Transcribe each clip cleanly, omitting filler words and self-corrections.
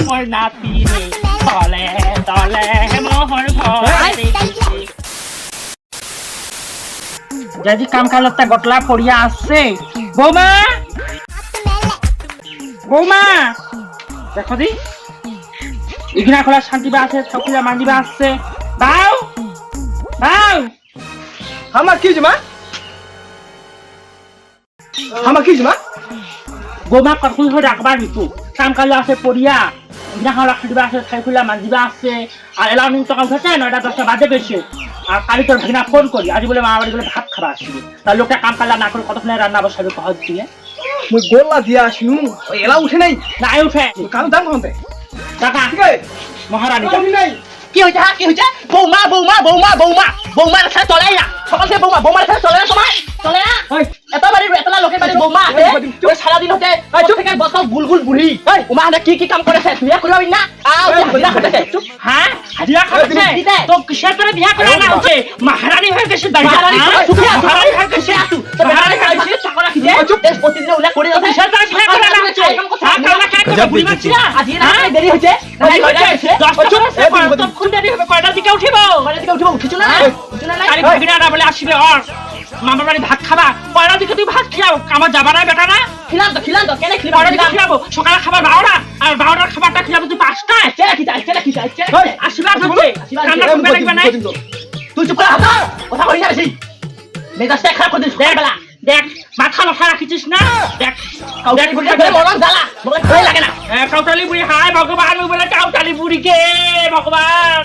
মোর নাতি রে তলে তলে মোহর ঘরে যদি কাম কালতা গটলা পড়িয়া আসছে বৌমা বৌমা দেখো দি ইগনা খোলা শান্তিবা আছে ঠাকুরা মান্দিবা আসছে বাউ বাউ আমার কি জমা আমার কি জমা বৌমা কখন ধরে রাখবার নিতু কাম কাল আছে পড়িয়া ইগনা খোলা শান্তিবা আছে ঠাকুরা মান্দিবা আসছে আর এলানি তখন হচ্ছে 9টা 10টা বাজে গেছে আর কালি তোর ভাগিনা ফোন করি আজ বলে মা বাড়ি বলে ভাত খাবা আসবে তার লোকটা কাম কালা না করে কতক্ষণে রান্না বসাবে কহজ দিয়ে মুই গোল্লা দিয়া আসিনু এলা উঠে নাই নাই উঠে কাম দাম কোনতে টাকা ঠিক আছে মহারানী নাই কি হইছে কি হইছে বৌমা বৌমা বৌমা বৌমা বৌমার সাথে চলাই না সকাল থেকে বৌমার সাথে চলে না তোমার চলে না এত বাড়ি এতলা লোকের বাড়ি বৌমা আছে ওই সারা দিন হতে চুপ থেকে বসা গুলগুল বুড়ি ওমা না কি কাম করেছে বিয়া করবা না আও বিয়া করতেছে চুপ হ্যাঁ হাজিরা খাচ্ছে তো কিসের করে বিয়া করে না হচ্ছে মহারানী হয়ে গেছে মহারানী মহারানী হয়ে গেছে তো মহারানী খাইছে টাকা রাখি দে চুপ দেশ প্রতিদিন ওলা করে দাও কিসের করে বিয়া করে না হচ্ছে কামলা খাই করে বুড়ি বাচ্চা আজি না দেরি হইছে তো খুন দেরি হবে কয়টার দিকে উঠিব উঠিছ না আরে ভাগিনারা বলে আসবে আর মামার বাড়ি ভাত খাবা কয়টার দিকে তুই ভাত খাও আমার যাবা না বেটা না খিলাম তো কেন খিলাবো সকালে খাবার 12টা আর 12টার খাবারটা খিলাবো তুই 5টায় চেলা কি আসবে কান্না করবে লাগবে না তুই চুপ করে হাতা কথা কই না বেশি মেজাজটা খারাপ করে দিস দেখ মাথা মাথা রাখিছিস না দেখ কাউটালি বুড়ি মরণ জ্বালা মনে ভয় লাগে না কাউটালি বুড়ি হায় ভগবান বলে কাউটালি বুড়ি কে ভগবান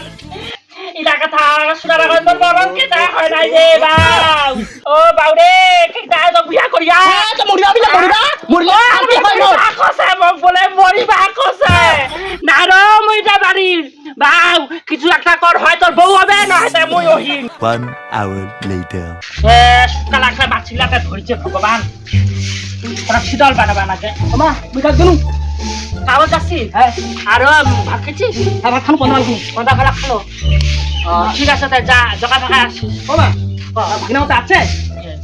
ইলা কথা শোনার আগে তোর মরণ কেটা হয় নাই রে বাউ ও বাউ রে কেটা তো বিয়া করিয়া তো মরিবা শান্তি হয় না আকছে মোক বলে মরিবা আকছে না রে মইটা বাড়ির বাউ কিছু একটা কর হয় তোর বউ হবে না হয় মই ওহিন 1 hour later কালাকা বাছিলাতে ধরছে ভগবান ওরা শীতল বানাবা নাকে আমা বিকাশ গনু খাওয়া যাচ্ছি হ্যাঁ আর ভাত খেয়েছিস ভাত খানো কোন লাগু কদা ফেলা খালো ঠিক আছে তাই যা জগা ফাঁকা আসিস ওমা ভাগিনা মতে আছে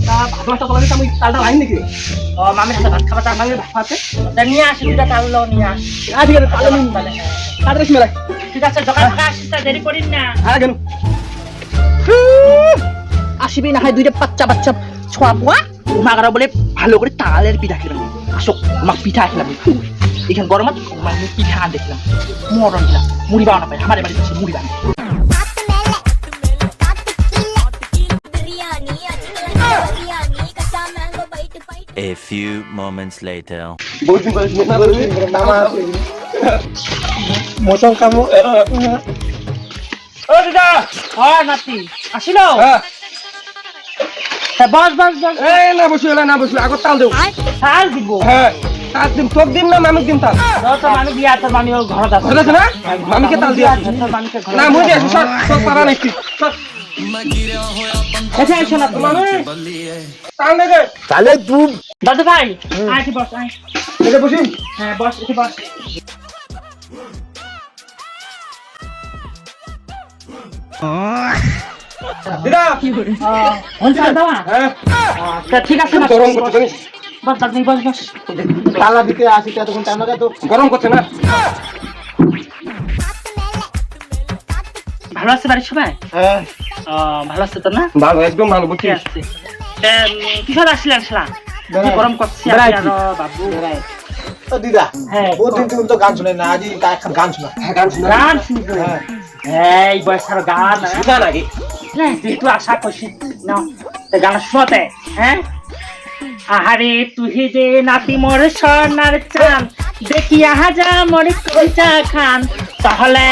তা ভাত মাছটা তলাবি আমি তালটা লাইন নাকি ও মামির হাতে ভাত খাবার তার মামির ভাত আছে তা নিয়ে আসি দুটা তাহলে নিয়ে আস ঠিক আছে তাহলে আমি তাড়াতাড়ি মেলাই ঠিক আছে জগা ফাঁকা আসিস তা দেরি করিস না হ্যাঁ গনু আসিবি না হয় দুইটা বাচ্চা ছোয়া পোয়া মাগারা বলে ভালো করে তালের পিঠা খেলাম আসো মা পিঠা খেলাম এখানে গরমত মানে পিঠা দেখলাম মরণ দিলাম মুড়ি বানানো পাই আমার বাড়িতে আছে মুড়ি বানানো A few moments later. বহুত দিন পরে না বলি নামা মোচন কাম ও দিদা নাতি আসিল হ্যাঁ বস এই না বসু আগত তাল দেও সাল দিব হ্যাঁ তাল দিন তোক দিন না মামিক দিন তাল তোর মামি বিয়া তোর মামি ওর ঘরত আছে ঘরে আছে না মামিকে তাল দিয়া তোর মামিকে ঘর না মুই দিছি সব পারা নাকি সব আচ্ছা আইছো না মামি তাল দে তালে তুই দাদু ভাই আইছি বস আই এটা বসি হ্যাঁ বস এসে বস দিদা হন দাও হ্যাঁ তা ঠিক আছে না গরম করতে জানিস বস দাদু বস তালা দিতে আসি তখন টাইম লাগে তো গরম করছে না ভালো আছে বাড়ির সবাই হ্যাঁ ভালো আছে তো না ভালো একদম ভালো বুঝছি ঠিক আছে কিসব আসলে আসলা কি গরম করছি আর বাবু তো দিদা হ্যাঁ বহুত দিন তুমি তো গান শুনে না আজ এখন গান শোনা গান শুনতে এই বয়সের গান শুনা নাকি তুই আশা করছিস না গান শোনাতে হ্যাঁ আহারে তুই যে নাতি মোর সোনার চান দেখি আহাজা মোর কইচা খান তাহলে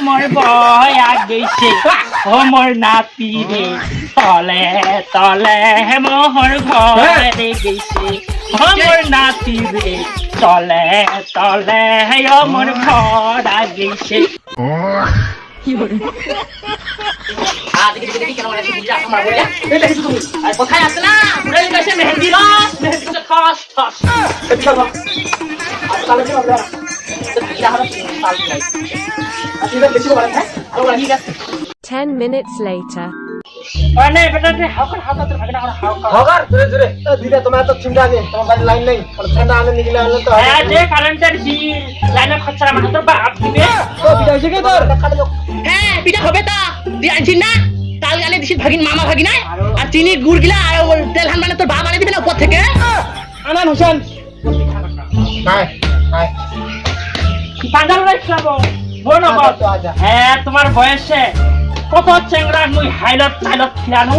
মোর বয় আগেছে ও মোর নাতি রে তলে মোহর ঘরে গেছে ও মোর নাতি রে তলে মোর ঘর আগেছে কোথায় আছে না মেহেন্দি ঠস ঠস 10 minutes later. মানে বেটাতে হাওকা তোর ভাগনা করে হাওকা হগার জোরে জোরে দিদা তোমার তো চিন্তা আগে তোমার বাড়ি লাইন নেই ফ্যানটা আনে নিগলে আনলে তো হ্যাঁ যে কারেন্টের বিল লাইনে খরচা মানে তোর বাপ দিবে ও দিদা এসে কে তোর হ্যাঁ পিঠা হবে তা দিয়ে আনছিস না তাল গালে দিছিস ভাগিন মামা ভাগিনা আর চিনি গুড় গিলা আর ওই তেল হান মানে তোর বাবা আনে দিবে না উপর থেকে আনান হোসেন নাই নাই বাজার রাখলাম বড় নগদ হ্যাঁ তোমার বয়সে কত চেংড়া মুই হাইলত টাইলত খিলানো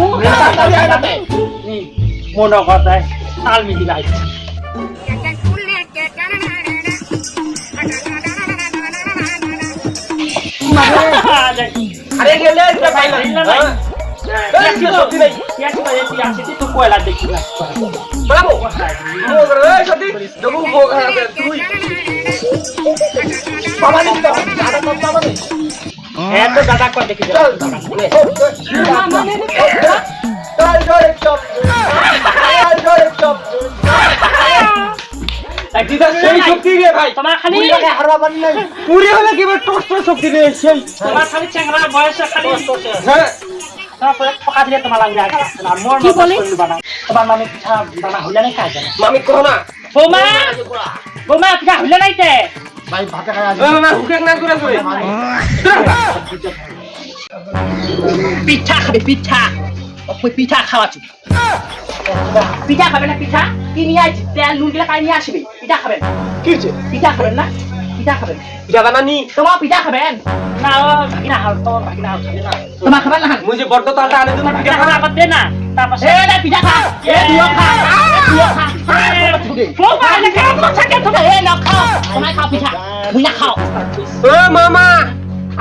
মনে কথায় তাল মিলি গাইছে আরে গেলে এটা ভাই না সত্যি নাই তো কয়লা দেখি বলাবো ও রে সত্যি দেখো তুই বাবা নি দিদা দাদা তো বাবা নি হ্যাঁ তো দাদা কয় দেখি চল চল জোরে চপ জোরে চপ দিদা সেই শক্তি রে ভাই তোমার খালি পুরিটাকে হারবা পারি নাই পুরি হলে কি টস্ট শক্তি রে সেই তোমার খালি চেংড়া বয়সে খালি হ্যাঁ তারপরে ঠকা দিলে তোমার লাগবে আর মোর কি বলে তোমার মামি পিঠা বানা হইলে নাই কাজ জানে মামি কো না বৌমা বৌমা পিঠা হইলে নাই তে ভাই ভাতে খাই আজ না হুকে না করে করে পিঠা খাবে পিঠা ওই পিঠা খাওয়াচ্ছি পিঠা খাবে না পিঠা কি নিয়ে আসছি তেল নুন গিলা কাই নিয়ে আসবে পিঠা খাবেন কি হচ্ছে পিঠা খাবেন না পিঠা খাবেন পিঠা বানানি তোমার পিঠা খাবেন না ও ভাগিনা হাল তো ভাগিনা হাল খাবে না তোমার খাবেন না মুই যে বড় তালটা আনে তুমি পিঠা খাবে আবার দে না তারপর এ না পিঠা খা এ দিও খা দিও খা বৌমা এনে কেন তো থাকে তোমরা এ না খাও তোমার খাও পিঠা মুই না খাও ও মামা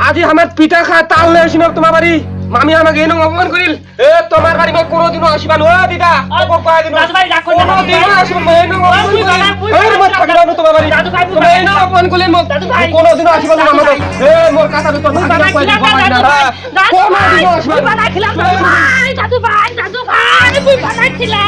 আজি আমার পিঠা খা তাল লে আসিন তোমার বাড়ি মামি আমাকে এনে অপমান করিল এ তোমার বাড়ি মই কোনোদিনও আসিবান ও দিদা ও কয় দিন দাদু ভাই রাখো না কোনোদিনও আসিবান মই এনে অপমান করিল এই মই থাকিবানো তোমার বাড়ি তুমি এনে অপমান করিল মই কোনোদিনও আসিবান মামা এ মোর কাকা তো তোমার বাড়ি কই দিবা না কোনোদিনও আসিবান দাদু ভাই দাদু ভাই তুই বানাইছিলা